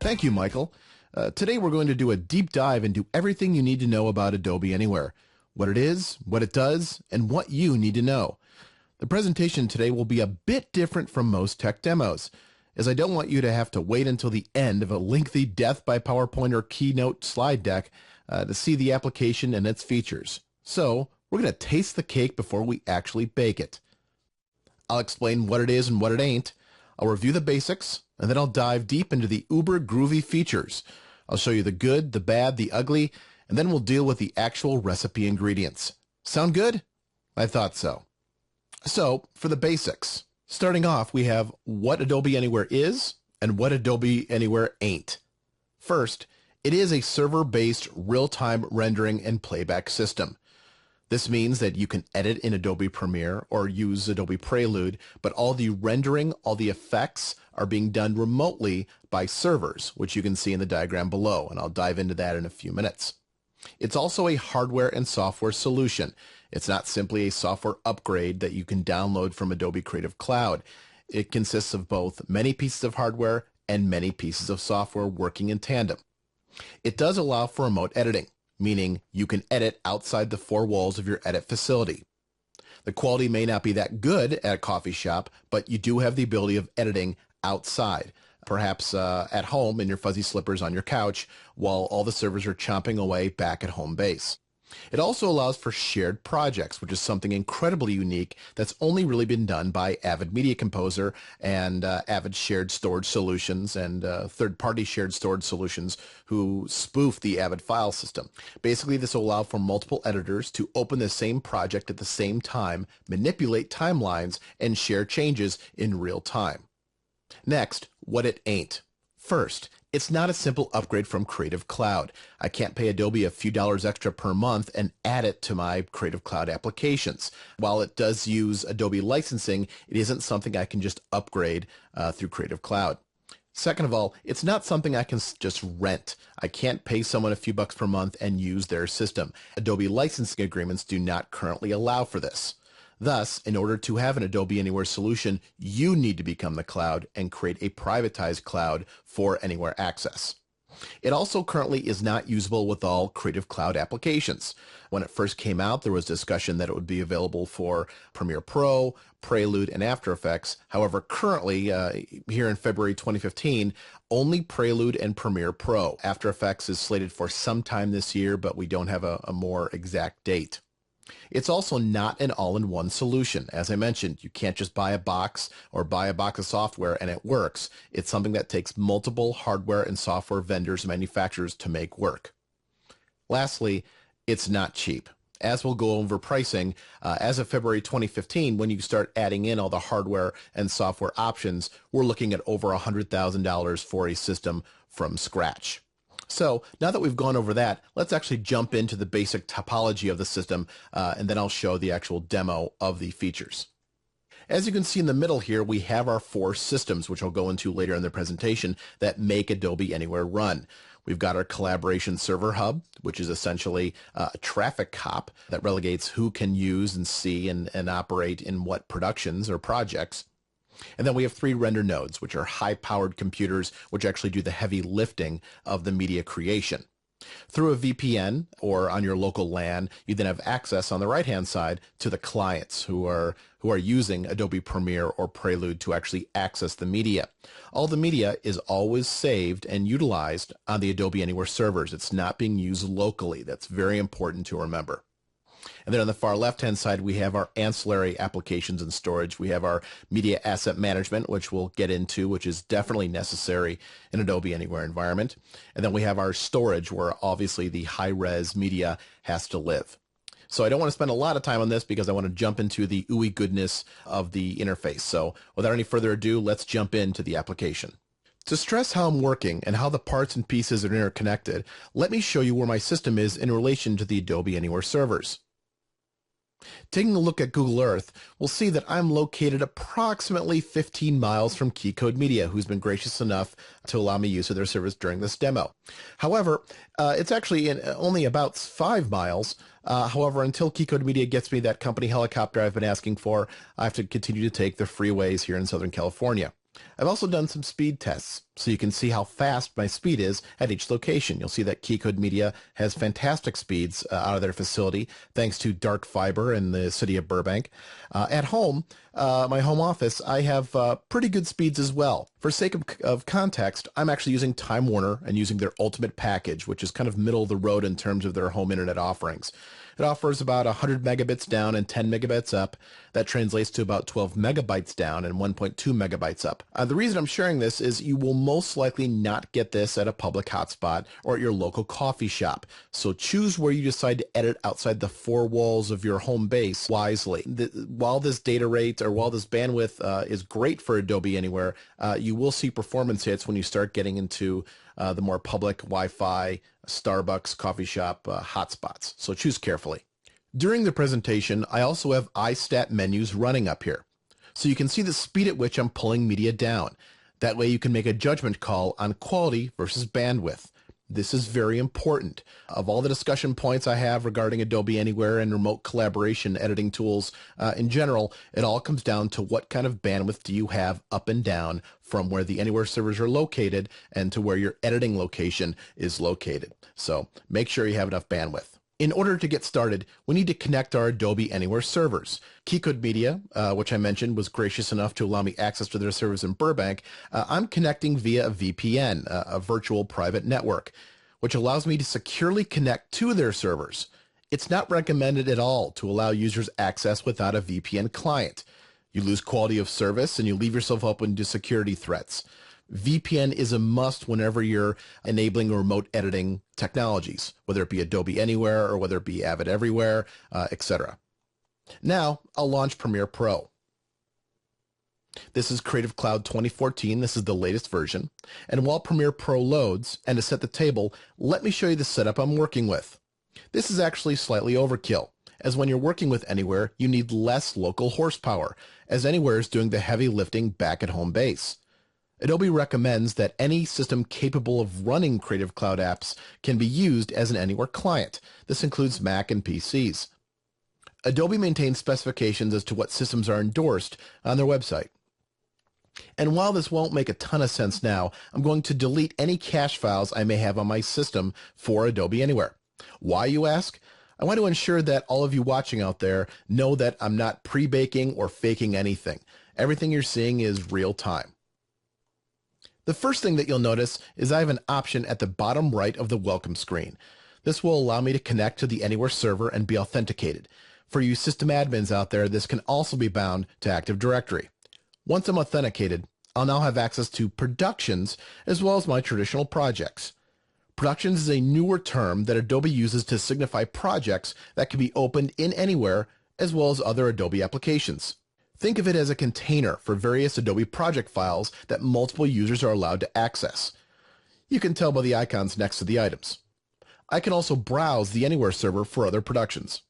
Thank you, Michael. Today we're going to do a deep dive into everything you need to know about Adobe Anywhere, what it is, what it does, and what you need to know. The presentation today will be a bit different from most tech demos, as I don't want you to have to wait until the end of a lengthy death by PowerPoint or Keynote slide deck to see the application and its features. So we're going to taste the cake before we actually bake it. I'll explain what it is and what it ain't. I'll review the basics, and then I'll dive deep into the uber groovy features. I'll show you the good, the bad, the ugly, and then we'll deal with the actual recipe ingredients. Sound good? I thought so. So, for the basics, starting off, we have what Adobe Anywhere is and what Adobe Anywhere ain't. First, it is a server-based real-time rendering and playback system. This means that you can edit in Adobe Premiere or use Adobe Prelude, but all the rendering, all the effects are being done remotely by servers, which you can see in the diagram below, and I'll dive into that in a few minutes. It's also a hardware and software solution. It's not simply a software upgrade that you can download from Adobe Creative Cloud. It consists of both many pieces of hardware and many pieces of software working in tandem. It does allow for remote editing, meaning you can edit outside the four walls of your edit facility. The quality may not be that good at a coffee shop, but you do have the ability of editing outside, perhaps at home in your fuzzy slippers on your couch, while all the servers are chomping away back at home base. It also allows for shared projects, which is something incredibly unique that's only really been done by Avid Media Composer and Avid Shared Storage Solutions and third-party shared storage solutions who spoof the Avid file system. Basically, this will allow for multiple editors to open the same project at the same time, manipulate timelines, and share changes in real time. Next, what it ain't. First, it's not a simple upgrade from Creative Cloud. I can't pay Adobe a few dollars extra per month and add it to my Creative Cloud applications. While it does use Adobe licensing, it isn't something I can just upgrade through Creative Cloud. Second of all, it's not something I can just rent. I can't pay someone a few bucks per month and use their system. Adobe licensing agreements do not currently allow for this. Thus, in order to have an Adobe Anywhere solution, you need to become the cloud and create a privatized cloud for Anywhere access. It also currently is not usable with all Creative Cloud applications. When it first came out, there was discussion that it would be available for Premiere Pro, Prelude, and After Effects. However, currently, here in February 2015, only Prelude and Premiere Pro. After Effects is slated for sometime this year, but we don't have a more exact date. It's also not an all-in-one solution. As I mentioned, you can't just buy a box or buy a box of software and it works. It's something that takes multiple hardware and software vendors and manufacturers to make work. Lastly, it's not cheap. As we'll go over pricing, as of February 2015, when you start adding in all the hardware and software options, we're looking at over $100,000 for a system from scratch. So now that we've gone over that, let's actually jump into the basic topology of the system, and then I'll show the actual demo of the features. As you can see in the middle here, we have our four systems, which I'll go into later in the presentation, that make Adobe Anywhere run. We've got our collaboration server hub, which is essentially a traffic cop that relegates who can use and see and operate in what productions or projects. And then we have three render nodes, which are high-powered computers, which actually do the heavy lifting of the media creation. Through a VPN or on your local LAN, you then have access on the right-hand side to the clients who are using Adobe Premiere or Prelude to actually access the media. All the media is always saved and utilized on the Adobe Anywhere servers. It's not being used locally. That's very important to remember. And then on the far left-hand side, we have our ancillary applications and storage. We have our media asset management, which we'll get into, which is definitely necessary in Adobe Anywhere environment. And then we have our storage, where obviously the high-res media has to live. So I don't want to spend a lot of time on this because I want to jump into the ooey goodness of the interface. So without any further ado, let's jump into the application. To stress how I'm working and how the parts and pieces are interconnected, let me show you where my system is in relation to the Adobe Anywhere servers. Taking a look at Google Earth, we'll see that I'm located approximately 15 miles from Keycode Media, who's been gracious enough to allow me use of their service during this demo. However, it's actually only about 5 miles. However, until Keycode Media gets me that company helicopter I've been asking for, I have to continue to take the freeways here in Southern California. I've also done some speed tests, so you can see how fast my speed is at each location. You'll see that Keycode Media has fantastic speeds out of their facility, thanks to dark fiber in the city of Burbank. At home, my home office, I have pretty good speeds as well. For sake of context, I'm actually using Time Warner and using their Ultimate package, which is kind of middle of the road in terms of their home internet offerings. It offers about 100 megabits down and 10 megabits up. That translates to about 12 megabytes down and 1.2 megabytes up. The reason I'm sharing this is you will most likely not get this at a public hotspot or at your local coffee shop. So choose where you decide to edit outside the four walls of your home base wisely. While this data rate or while this bandwidth is great for Adobe Anywhere, you will see performance hits when you start getting into the more public Wi-Fi, Starbucks, coffee shop hotspots. So choose carefully. During the presentation, I also have iStat menus running up here. So you can see the speed at which I'm pulling media down. That way you can make a judgment call on quality versus bandwidth. This is very important. Of all the discussion points I have regarding Adobe Anywhere and remote collaboration editing tools in general, it all comes down to what kind of bandwidth do you have up and down from where the Anywhere servers are located and to where your editing location is located. So make sure you have enough bandwidth. In order to get started, we need to connect our Adobe Anywhere servers. Keycode Media, which I mentioned, was gracious enough to allow me access to their servers in Burbank. I'm connecting via a VPN, a virtual private network, which allows me to securely connect to their servers. It's not recommended at all to allow users access without a VPN client. You lose quality of service and you leave yourself open to security threats. VPN is a must whenever you're enabling remote editing technologies, whether it be Adobe Anywhere or whether it be Avid Everywhere, etc. Now, I'll launch Premiere Pro. This is Creative Cloud 2014. This is the latest version. And while Premiere Pro loads, and to set the table, let me show you the setup I'm working with. This is actually slightly overkill, as when you're working with Anywhere, you need less local horsepower, as Anywhere is doing the heavy lifting back at home base. Adobe recommends that any system capable of running Creative Cloud apps can be used as an Anywhere client. This includes Mac and PCs. Adobe maintains specifications as to what systems are endorsed on their website. And while this won't make a ton of sense now, I'm going to delete any cache files I may have on my system for Adobe Anywhere. Why, you ask? I want to ensure that all of you watching out there know that I'm not pre-baking or faking anything. Everything you're seeing is real time. The first thing that you'll notice is I have an option at the bottom right of the welcome screen. This will allow me to connect to the Anywhere server and be authenticated. For you system admins out there, this can also be bound to Active Directory. Once I'm authenticated, I'll now have access to Productions as well as my traditional projects. Productions is a newer term that Adobe uses to signify projects that can be opened in Anywhere as well as other Adobe applications. Think of it as a container for various Adobe project files that multiple users are allowed to access. You can tell by the icons next to the items. I can also browse the Anywhere server for other productions.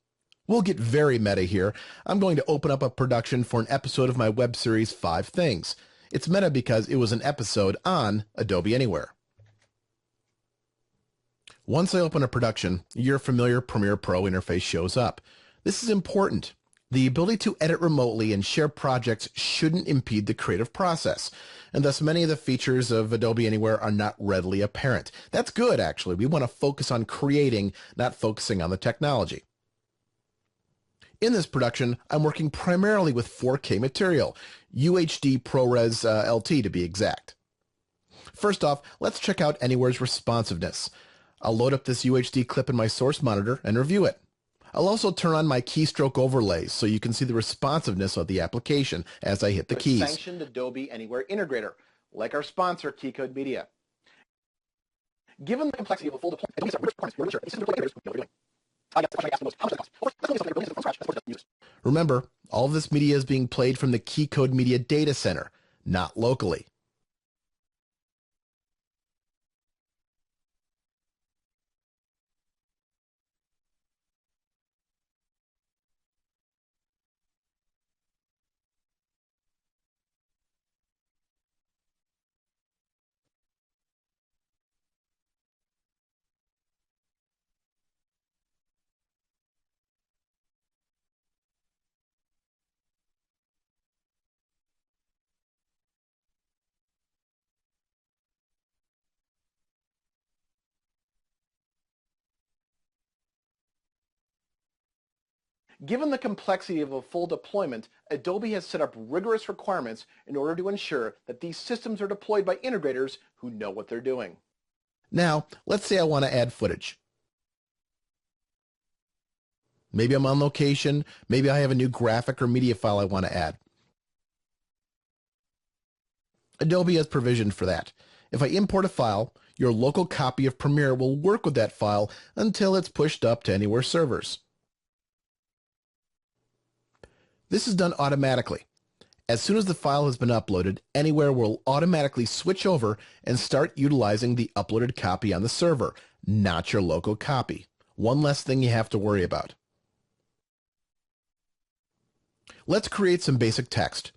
We'll get very meta here. I'm going to open up a production for an episode of my web series 5 Things. It's meta because it was an episode on Adobe Anywhere. Once I open a production, your familiar Premiere Pro interface shows up. This is important. The ability to edit remotely and share projects shouldn't impede the creative process, and thus many of the features of Adobe Anywhere are not readily apparent. That's good, actually. We want to focus on creating, not focusing on the technology. In this production, I'm working primarily with 4K material, UHD ProRes LT to be exact. First off, let's check out Anywhere's responsiveness. I'll load up this UHD clip in my source monitor and review it. I'll also turn on my keystroke overlays so you can see the responsiveness of the application as I hit the keys. Sanctioned Adobe Anywhere integrator, like our sponsor, Keycode Media. Given the complexity of a full deployment, remember, all of this media is being played from the Keycode Media data center, not locally. Given the complexity of a full deployment, Adobe has set up rigorous requirements in order to ensure that these systems are deployed by integrators who know what they're doing. Now, let's say I want to add footage. Maybe I'm on location, maybe I have a new graphic or media file I want to add. Adobe has provisioned for that. If I import a file, your local copy of Premiere will work with that file until it's pushed up to Anywhere servers. This is done automatically. As soon as the file has been uploaded, Anywhere will automatically switch over and start utilizing the uploaded copy on the server, not your local copy. One less thing you have to worry about. Let's create some basic text.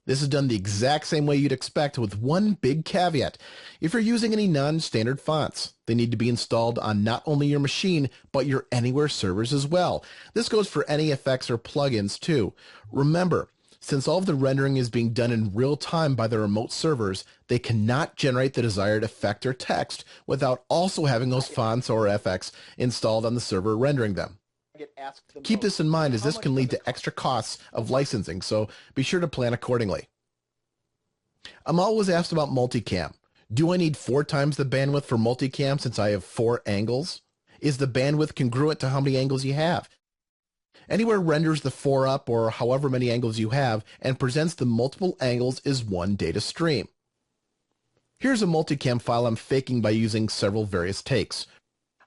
This is done the exact same way you'd expect, with one big caveat. If you're using any non-standard fonts, they need to be installed on not only your machine, but your Anywhere servers as well. This goes for any effects or plugins too. Remember, since all of the rendering is being done in real time by the remote servers, they cannot generate the desired effect or text without also having those fonts or effects installed on the server rendering them. Keep this in mind, as this can lead to extra costs of licensing, so be sure to plan accordingly. I'm always asked about multicam. Do I need 4 times the bandwidth for multicam since I have 4 angles? Is the bandwidth congruent to how many angles you have? Anywhere renders the 4 up or however many angles you have and presents the multiple angles as one data stream. Here's a multicam file I'm faking by using several various takes.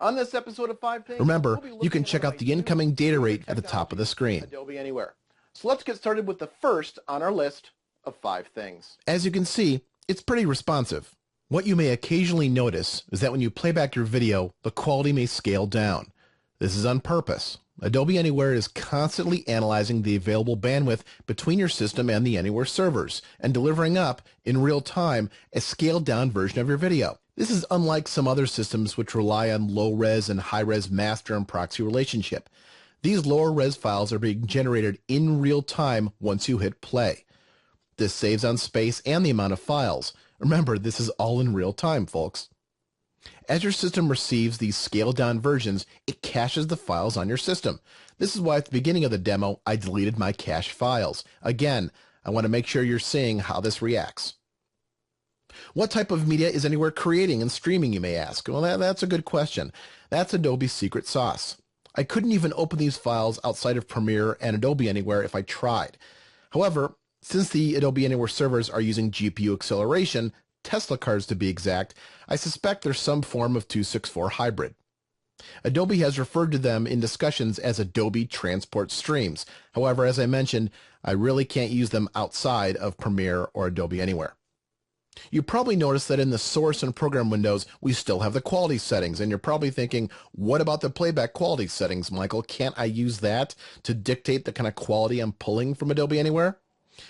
On this episode of 5 Things, remember, you can check out the incoming data rate at the top of the screen. Adobe Anywhere. So let's get started with the first on our list of 5 things. As you can see, it's pretty responsive. What you may occasionally notice is that when you play back your video, the quality may scale down. This is on purpose. Adobe Anywhere is constantly analyzing the available bandwidth between your system and the Anywhere servers and delivering up, in real time, a scaled-down version of your video. This is unlike some other systems which rely on low-res and high-res master and proxy relationship. These lower-res files are being generated in real time once you hit play. This saves on space and the amount of files. Remember, this is all in real time, folks. As your system receives these scaled-down versions, it caches the files on your system. This is why at the beginning of the demo, I deleted my cache files. Again, I want to make sure you're seeing how this reacts. What type of media is Anywhere creating and streaming, you may ask? Well, that's a good question. That's Adobe's secret sauce. I couldn't even open these files outside of Premiere and Adobe Anywhere if I tried. However, since the Adobe Anywhere servers are using GPU acceleration, Tesla cards to be exact, I suspect there's some form of 264 hybrid. Adobe has referred to them in discussions as Adobe Transport Streams. However, as I mentioned, I really can't use them outside of Premiere or Adobe Anywhere. You probably noticed that in the source and program windows, we still have the quality settings, and you're probably thinking, what about the playback quality settings, Michael? Can't I use that to dictate the kind of quality I'm pulling from Adobe Anywhere?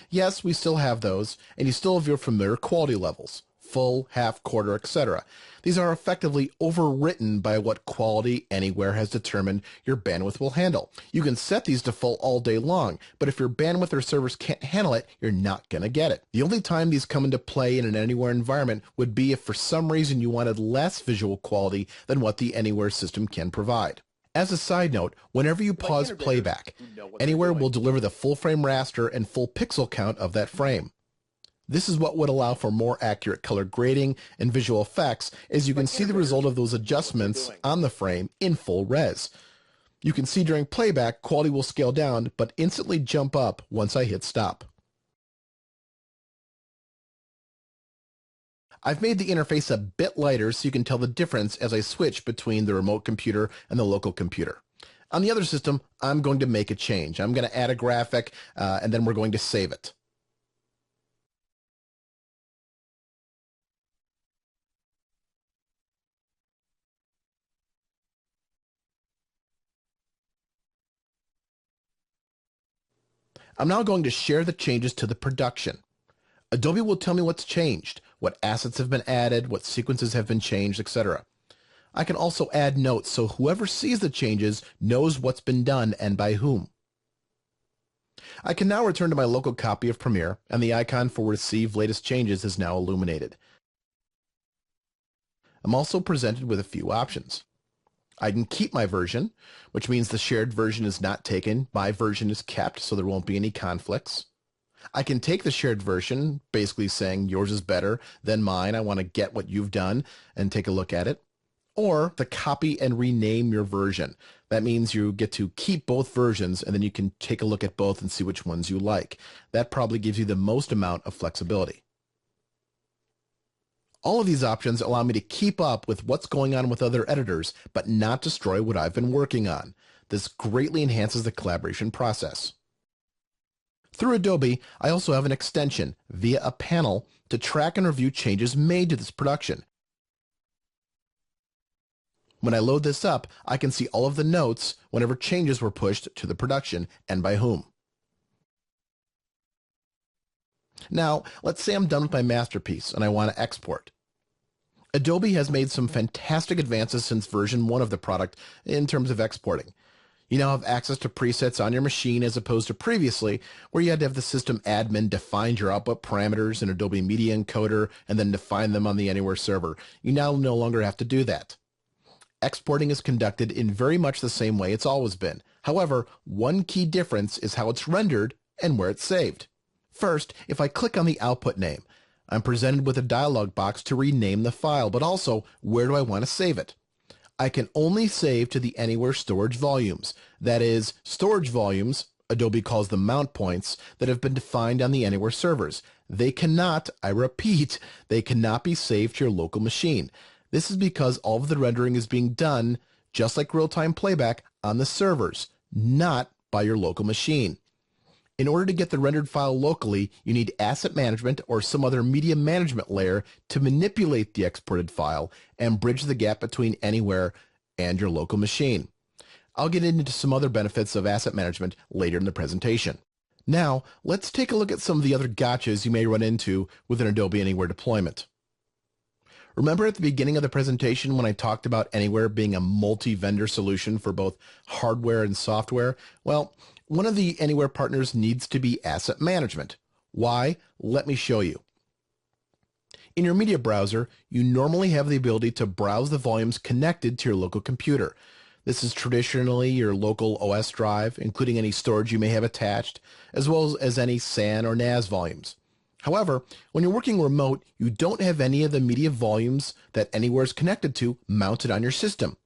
Yes, we still have those, and you still have your familiar quality levels, full, half, quarter, etc. These are effectively overwritten by what Quality Anywhere has determined your bandwidth will handle. You can set these to full all day long, but if your bandwidth or servers can't handle it, you're not going to get it. The only time these come into play in an Anywhere environment would be if for some reason you wanted less visual quality than what the Anywhere system can provide. As a side note, whenever you pause playback, Anywhere will deliver the full frame raster and full pixel count of that frame. This is what would allow for more accurate color grading and visual effects, as you can see the result of those adjustments on the frame in full res. You can see during playback, quality will scale down, but instantly jump up once I hit stop. I've made the interface a bit lighter so you can tell the difference as I switch between the remote computer and the local computer. On the other system, I'm going to make a change. I'm going to add a graphic, and then we're going to save it. I'm now going to share the changes to the production. Adobe will tell me what's changed, what assets have been added, what sequences have been changed, etc. I can also add notes so whoever sees the changes knows what's been done and by whom. I can now return to my local copy of Premiere, and the icon for Receive Latest Changes is now illuminated. I'm also presented with a few options. I can keep my version, which means the shared version is not taken, my version is kept, so there won't be any conflicts. I can take the shared version, basically saying yours is better than mine, I want to get what you've done, and take a look at it. Or the copy and rename your version. That means you get to keep both versions, and then you can take a look at both and see which ones you like. That probably gives you the most amount of flexibility. All of these options allow me to keep up with what's going on with other editors, but not destroy what I've been working on. This greatly enhances the collaboration process. Through Adobe, I also have an extension via a panel to track and review changes made to this production. When I load this up, I can see all of the notes whenever changes were pushed to the production and by whom. Now, let's say I'm done with my masterpiece and I want to export. Adobe has made some fantastic advances since version 1 of the product in terms of exporting. You now have access to presets on your machine as opposed to previously, where you had to have the system admin define your output parameters in Adobe Media Encoder and then define them on the Anywhere server. You now no longer have to do that. Exporting is conducted in very much the same way it's always been. However, one key difference is how it's rendered and where it's saved. First, if I click on the output name, I'm presented with a dialog box to rename the file, but also where do I want to save it? I can only save to the Anywhere storage volumes. That is, storage volumes, Adobe calls them mount points, that have been defined on the Anywhere servers. They cannot, I repeat, they cannot be saved to your local machine. This is because all of the rendering is being done, just like real-time playback, on the servers, not by your local machine. In order to get the rendered file locally, you need asset management or some other media management layer to manipulate the exported file and bridge the gap between Anywhere and your local machine. I'll get into some other benefits of asset management later in the presentation. Now, let's take a look at some of the other gotchas you may run into with an Adobe Anywhere deployment. Remember at the beginning of the presentation when I talked about Anywhere being a multi-vendor solution for both hardware and software? Well, one of the Anywhere partners needs to be asset management. Why? Let me show you. In your media browser, you normally have the ability to browse the volumes connected to your local computer. This is traditionally your local OS drive, including any storage you may have attached, as well as any SAN or NAS volumes. However, when you're working remote, you don't have any of the media volumes that Anywhere is connected to mounted on your system.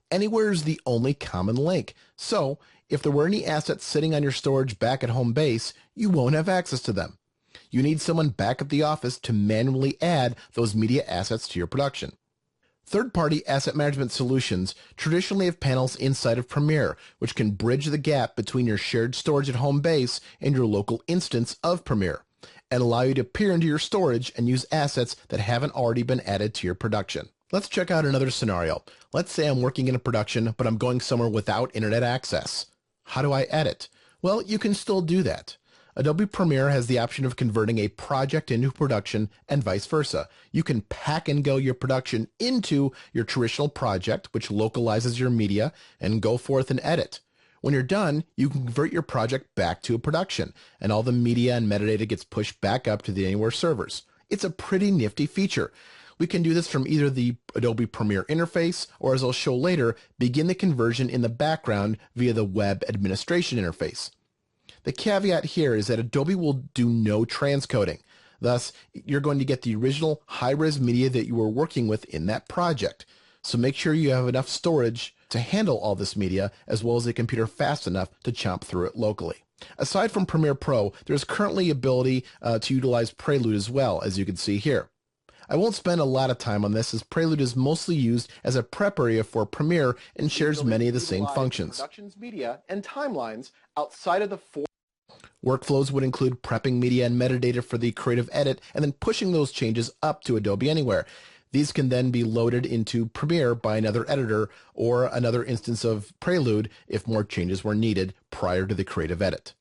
Anywhere is the only common link. So, if there were any assets sitting on your storage back at home base, you won't have access to them. You need someone back at the office to manually add those media assets to your production. Third-party asset management solutions traditionally have panels inside of Premiere, which can bridge the gap between your shared storage at home base and your local instance of Premiere, and allow you to peer into your storage and use assets that haven't already been added to your production. Let's check out another scenario. Let's say I'm working in a production, but I'm going somewhere without internet access. How do I edit? Well, you can still do that. Adobe Premiere has the option of converting a project into production and vice versa. You can pack and go your production into your traditional project, which localizes your media, and go forth and edit. When you're done, you can convert your project back to a production, and all the media and metadata gets pushed back up to the Anywhere servers. It's a pretty nifty feature. We can do this from either the Adobe Premiere interface, or as I'll show later, begin the conversion in the background via the web administration interface. The caveat here is that Adobe will do no transcoding. Thus, you're going to get the original high-res media that you were working with in that project. So make sure you have enough storage to handle all this media, as well as a computer fast enough to chomp through it locally. Aside from Premiere Pro, there's currently ability to utilize Prelude as well, as you can see here. I won't spend a lot of time on this, as Prelude is mostly used as a prep area for Premiere and shares many of the same functions. Productions, media, and timelines outside of the four workflows would include prepping media and metadata for the creative edit and then pushing those changes up to Adobe Anywhere. These can then be loaded into Premiere by another editor or another instance of Prelude if more changes were needed prior to the creative edit.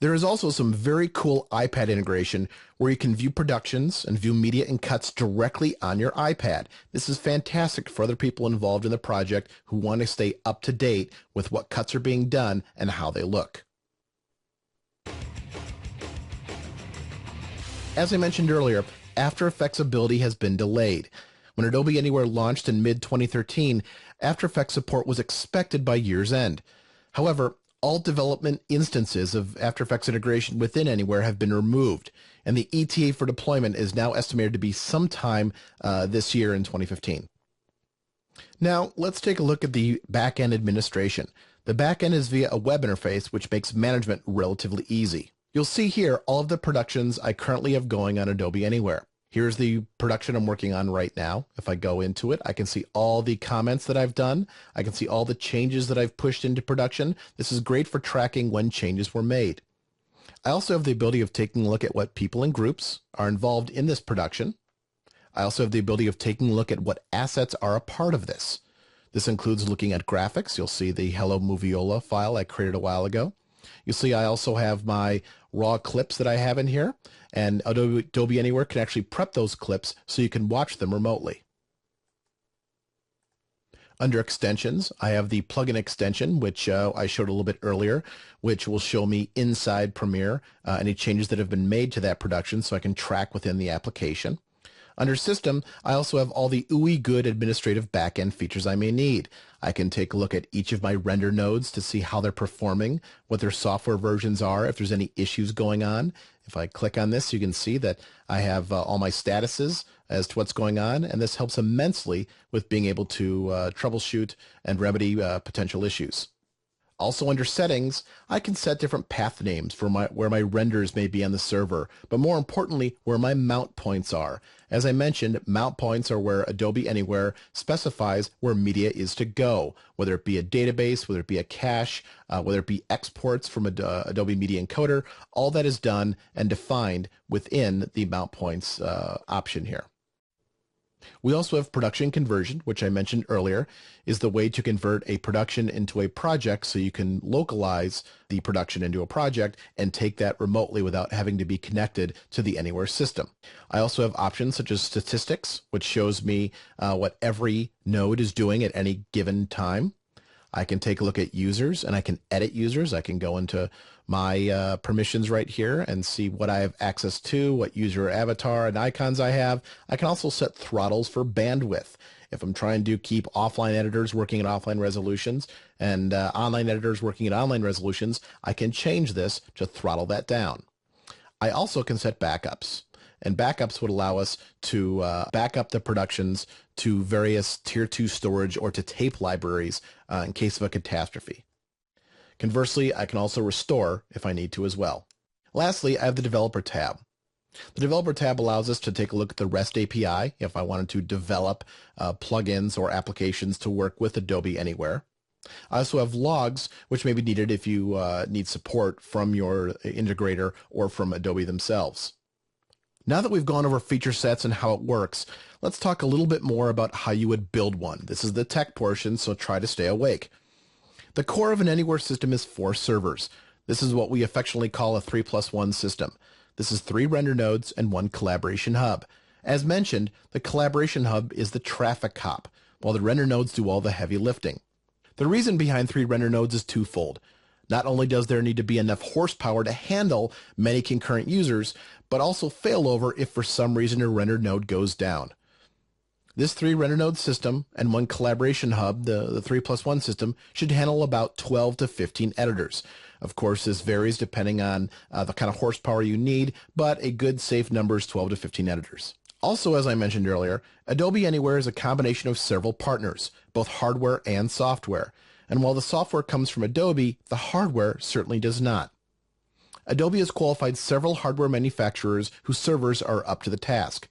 There is also some very cool iPad integration where you can view productions and view media and cuts directly on your iPad. This is fantastic for other people involved in the project who want to stay up to date with what cuts are being done and how they look. As I mentioned earlier, After Effects ability has been delayed. When Adobe Anywhere launched in mid-2013, After Effects support was expected by year's end. However, all development instances of After Effects integration within Anywhere have been removed, and the ETA for deployment is now estimated to be sometime this year in 2015. Now, let's take a look at the back-end administration. The back-end is via a web interface, which makes management relatively easy. You'll see here all of the productions I currently have going on Adobe Anywhere. Here's the production I'm working on right now. If I go into it, I can see all the comments that I've done. I can see all the changes that I've pushed into production. This is great for tracking when changes were made. I also have the ability of taking a look at what people and groups are involved in this production. I also have the ability of taking a look at what assets are a part of this. This includes looking at graphics. You'll see the Hello Moviola file I created a while ago. You'll see I also have my raw clips that I have in here, and Adobe Anywhere can actually prep those clips so you can watch them remotely. Under extensions, I have the plugin extension, which I showed a little bit earlier, which will show me inside Premiere any changes that have been made to that production so I can track within the application. Under System, I also have all the ooey good administrative backend features I may need. I can take a look at each of my render nodes to see how they're performing, what their software versions are, if there's any issues going on. If I click on this, you can see that I have all my statuses as to what's going on, and this helps immensely with being able to troubleshoot and remedy potential issues. Also under settings, I can set different path names for where my renders may be on the server, but more importantly, where my mount points are. As I mentioned, mount points are where Adobe Anywhere specifies where media is to go, whether it be a database, whether it be a cache, whether it be exports from Adobe Media Encoder. All that is done and defined within the mount points option here. We also have production conversion, which I mentioned earlier, is the way to convert a production into a project so you can localize the production into a project and take that remotely without having to be connected to the Anywhere system. I also have options such as statistics, which shows me what every node is doing at any given time. I can take a look at users and I can edit users. I can go into my permissions right here and see what I have access to, what user avatar and icons I have. I can also set throttles for bandwidth. If I'm trying to keep offline editors working at offline resolutions and online editors working at online resolutions, I can change this to throttle that down. I also can set backups. And backups would allow us to back up the productions to various tier 2 storage or to tape libraries in case of a catastrophe. Conversely, I can also restore if I need to as well. Lastly, I have the Developer tab. The Developer tab allows us to take a look at the REST API if I wanted to develop plugins or applications to work with Adobe Anywhere. I also have logs, which may be needed if you need support from your integrator or from Adobe themselves. Now that we've gone over feature sets and how it works, let's talk a little bit more about how you would build one. This is the tech portion, so try to stay awake. The core of an Anywhere system is 4 servers. This is what we affectionately call a 3+1 system. This is 3 render nodes and 1 collaboration hub. As mentioned, the collaboration hub is the traffic cop, while the render nodes do all the heavy lifting. The reason behind 3 render nodes is twofold. Not only does there need to be enough horsepower to handle many concurrent users, but also failover if for some reason a render node goes down. This 3 render node system and 1 collaboration hub, the 3+1 system, should handle about 12 to 15 editors. Of course, this varies depending on the kind of horsepower you need, but a good safe number is 12 to 15 editors. Also, as I mentioned earlier, Adobe Anywhere is a combination of several partners, both hardware and software. And while the software comes from Adobe, the hardware certainly does not. Adobe has qualified several hardware manufacturers whose servers are up to the task.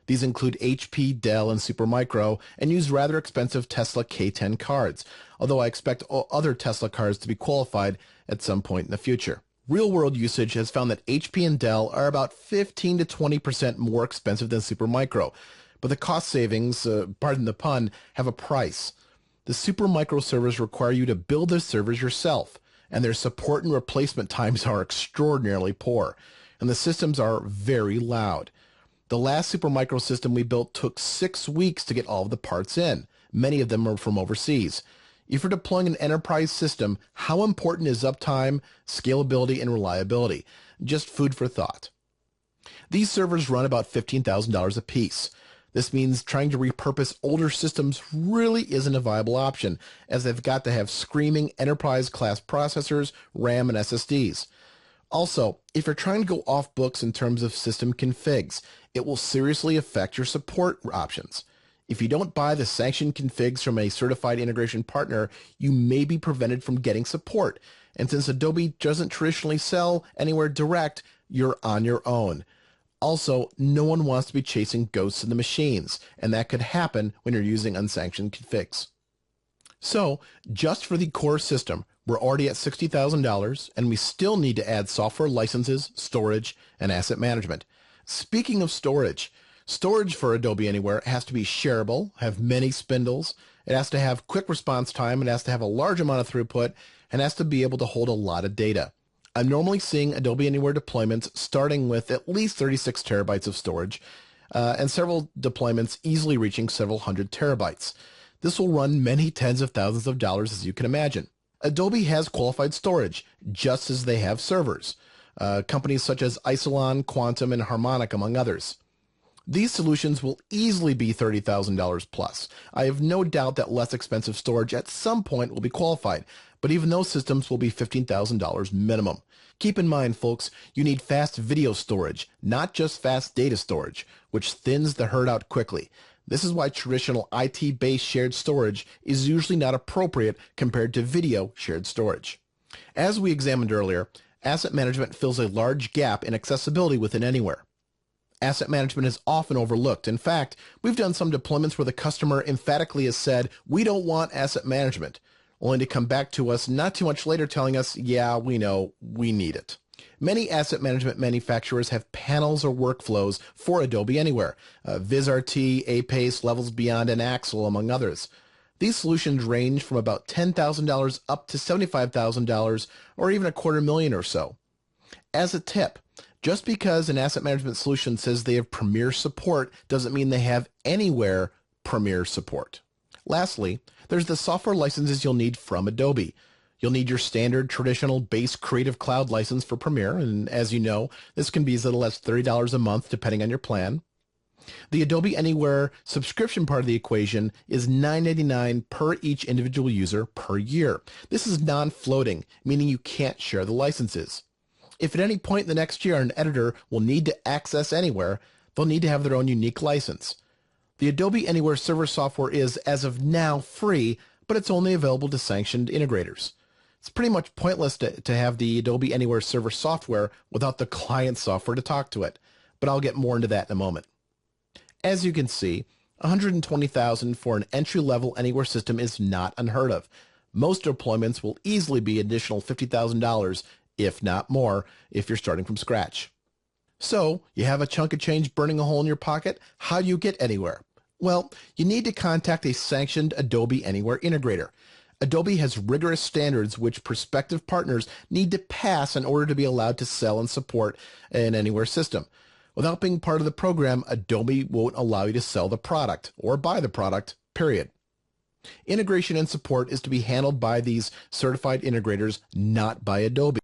These include HP, Dell, and Supermicro, and use rather expensive Tesla K10 cards, although I expect other Tesla cards to be qualified at some point in the future. Real-world usage has found that HP and Dell are about 15 to 20% more expensive than Supermicro, but the cost savings, pardon the pun, have a price. The Supermicro servers require you to build the servers yourself, and their support and replacement times are extraordinarily poor, and the systems are very loud. The last Supermicro system we built took 6 weeks to get all of the parts in. Many of them are from overseas. If you're deploying an enterprise system, how important is uptime, scalability, and reliability? Just food for thought. These servers run about $15,000 a piece. This means trying to repurpose older systems really isn't a viable option, as they've got to have screaming enterprise-class processors, RAM, and SSDs. Also, if you're trying to go off books in terms of system configs, it will seriously affect your support options. If you don't buy the sanctioned configs from a certified integration partner, you may be prevented from getting support. And since Adobe doesn't traditionally sell anywhere direct, you're on your own. Also, no one wants to be chasing ghosts in the machines, and that could happen when you're using unsanctioned configs. So, just for the core system, we're already at $60,000, and we still need to add software licenses, storage, and asset management. Speaking of storage, storage for Adobe Anywhere has to be shareable, have many spindles, it has to have quick response time, it has to have a large amount of throughput, and has to be able to hold a lot of data. I'm normally seeing Adobe Anywhere deployments starting with at least 36 terabytes of storage, and several deployments easily reaching several hundred terabytes. This will run many tens of thousands of dollars, as you can imagine. Adobe has qualified storage, just as they have servers. Companies such as Isilon, Quantum, and Harmonic, among others. These solutions will easily be $30,000 plus. I have no doubt that less expensive storage at some point will be qualified, but even those systems will be $15,000 minimum. Keep in mind, folks, you need fast video storage, not just fast data storage, which thins the herd out quickly. This is why traditional IT-based shared storage is usually not appropriate compared to video shared storage. As we examined earlier, asset management fills a large gap in accessibility within Anywhere. Asset management is often overlooked. In fact, we've done some deployments where the customer emphatically has said, "We don't want asset management," only to come back to us not too much later telling us, "Yeah, we know, we need it." Many asset management manufacturers have panels or workflows for Adobe Anywhere, VizRT, Apace, Levels Beyond, and Axle, among others. These solutions range from about $10,000 up to $75,000 or even $250,000 or so. As a tip, just because an asset management solution says they have Premier support doesn't mean they have Anywhere Premier support. Lastly, there's the software licenses you'll need from Adobe. You'll need your standard traditional base Creative Cloud license for Premiere, and as you know, this can be as little as $30 a month depending on your plan. The Adobe Anywhere subscription part of the equation is $9.99 per each individual user per year. This is non-floating, meaning you can't share the licenses. If at any point in the next year an editor will need to access Anywhere, they'll need to have their own unique license. The Adobe Anywhere server software is, as of now, free, but it's only available to sanctioned integrators. It's pretty much pointless to have the Adobe Anywhere server software without the client software to talk to it, but I'll get more into that in a moment. As you can see, $120,000 for an entry-level Anywhere system is not unheard of. Most deployments will easily be additional $50,000, if not more, if you're starting from scratch. So, you have a chunk of change burning a hole in your pocket? How do you get Anywhere? Well, you need to contact a sanctioned Adobe Anywhere integrator. Adobe has rigorous standards which prospective partners need to pass in order to be allowed to sell and support an Anywhere system. Without being part of the program, Adobe won't allow you to sell the product or buy the product, period. Integration and support is to be handled by these certified integrators, not by Adobe.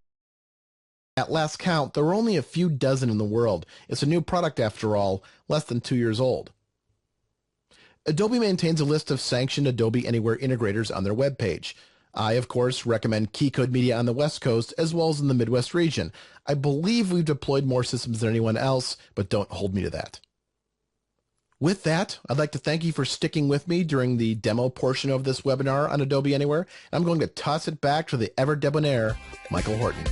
At last count, there are only a few dozen in the world. It's a new product after all, less than 2 years old. Adobe maintains a list of sanctioned Adobe Anywhere integrators on their webpage. I, of course, recommend Keycode Media on the West Coast as well as in the Midwest region. I believe we've deployed more systems than anyone else, but don't hold me to that. With that, I'd like to thank you for sticking with me during the demo portion of this webinar on Adobe Anywhere. I'm going to toss it back to the ever debonair Michael Horton.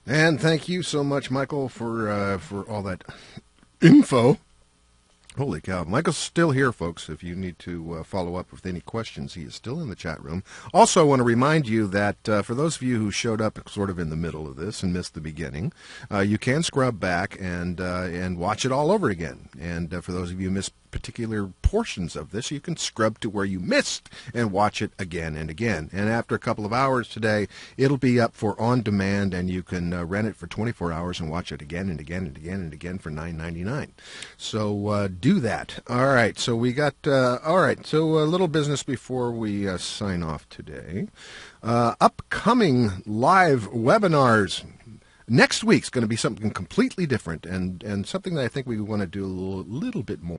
And thank you so much, Michael, for all that info. Holy cow. Michael's still here, folks, if you need to follow up with any questions. He is still in the chat room. Also, I want to remind you that for those of you who showed up sort of in the middle of this and missed the beginning, you can scrub back and watch it all over again. And for those of you who missed particular portions of this. You can scrub to where you missed and watch it again and again. And after a couple of hours today, it'll be up for on demand, and you can rent it for 24 hours and watch it again and again and again and again for $9.99. So do that. All right. So we got all right. So a little business before we sign off today. Upcoming live webinars. Next week's going to be something completely different, and something that I think we want to do a little bit more.